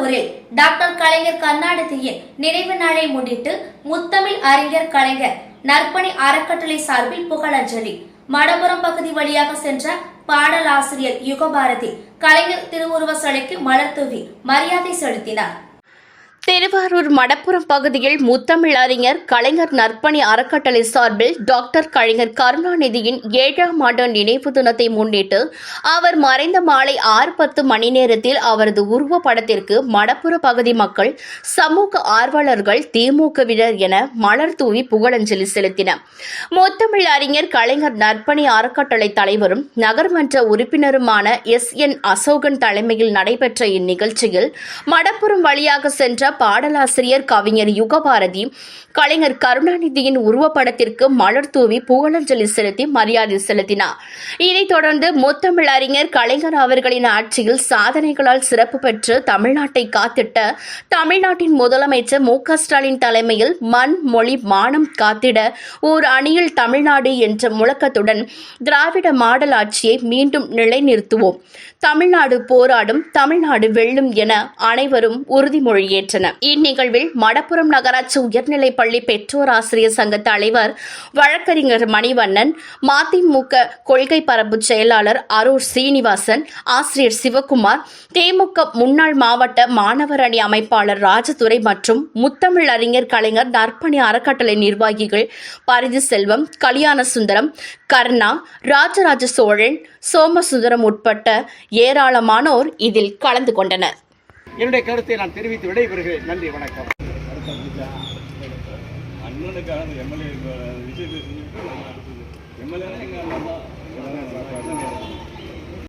திருப்பூரில் டாக்டர் கலைஞர் கருணாநிதியின் நினைவு நாளை முன்னிட்டு முத்தமிழ் அறிஞர் கலைஞர் நற்பணி அறக்கட்டளை சார்பில் புகழஞ்சலி. மடப்புறம் பகுதி வழியாக சென்ற பாடலாசிரியர் யுகபாரதி கலைஞர் திருவுருவ சிலைக்கு மலர் தூவி மரியாதை செலுத்தினார். திருவாரூர் மடப்புறம் பகுதியில் முத்தமிழ் அறிஞர் கலைஞர் நற்பணி அறக்கட்டளை சார்பில் டாக்டர் கலைஞர் கருணாநிதியின் 7ஆம் ஆண்டு நினைவு தினத்தை முன்னிட்டு அவர் மறைந்த மாலை 6:10 மணி நேரத்தில் அவரது உருவப்படத்திற்கு மடப்புற பகுதி மக்கள், சமூக ஆர்வலர்கள், திமுகவினர் என மலர் தூவி புகழஞ்சலி செலுத்தினர். முத்தமிழ் அறிஞர் கலைஞர் நற்பணி அறக்கட்டளை தலைவரும் நகர்மன்ற உறுப்பினருமான SN அசோகன் தலைமையில் நடைபெற்ற இந்நிகழ்ச்சியில் மடப்புறம் வழியாக சென்ற பாடலாசிரியர் கவிஞர் யுகபாரதி கலைஞர் கருணாநிதியின் உருவப்படத்திற்கு மலர் தூவி புகழஞ்சலி செலுத்தி மரியாதை செலுத்தினார். இதைத் தொடர்ந்து முத்தமிழ் அறிஞர் கலைஞர் அவர்களின் ஆட்சியில் சாதனைகளால் சிறப்பு பெற்று தமிழ்நாட்டை காத்திட்ட தமிழ்நாட்டின் முதலமைச்சர் மு.க. ஸ்டாலின் தலைமையில் மண், மொழி, மானம் காத்திட ஓர் அணியில் தமிழ்நாடு என்ற முழக்கத்துடன் திராவிட மாடல் ஆட்சியை மீண்டும் நிலைநிறுத்துவோம், தமிழ்நாடு போராடும், தமிழ்நாடு வெல்லும் என அனைவரும் உறுதிமொழி ஏற்றனர். இந்நிகழ்வில் மடப்புறம் நகராட்சி உயர்நிலைப் பள்ளி பெற்றோர் ஆசிரியர் சங்க தலைவர் வழக்கறிஞர் மணிவண்ணன், மதிமுக கொள்கை பரப்பு செயலாளர் அரூர் சீனிவாசன், ஆசிரியர் சிவகுமார், திமுக முன்னாள் மாவட்ட மாணவர் அணி அமைப்பாளர் ராஜதுரை மற்றும் முத்தமிழ் அறிஞர் கலைஞர் நற்பணி அறக்கட்டளை நிர்வாகிகள் பரிதி செல்வம், கல்யாண சுந்தரம், கர்ணா, ராஜராஜ சோழன், சோமசுந்தரம் உட்பட்ட ஏராளமானோர் இதில் கலந்து கொண்டனர். என்னுடைய கருத்தை நான் தெரிவித்து விடைபெறுகிறேன். நன்றி, வணக்கம். அண்ணனுக்காக எம்எல்ஏ விஷயத்தை எம்எல்ஏ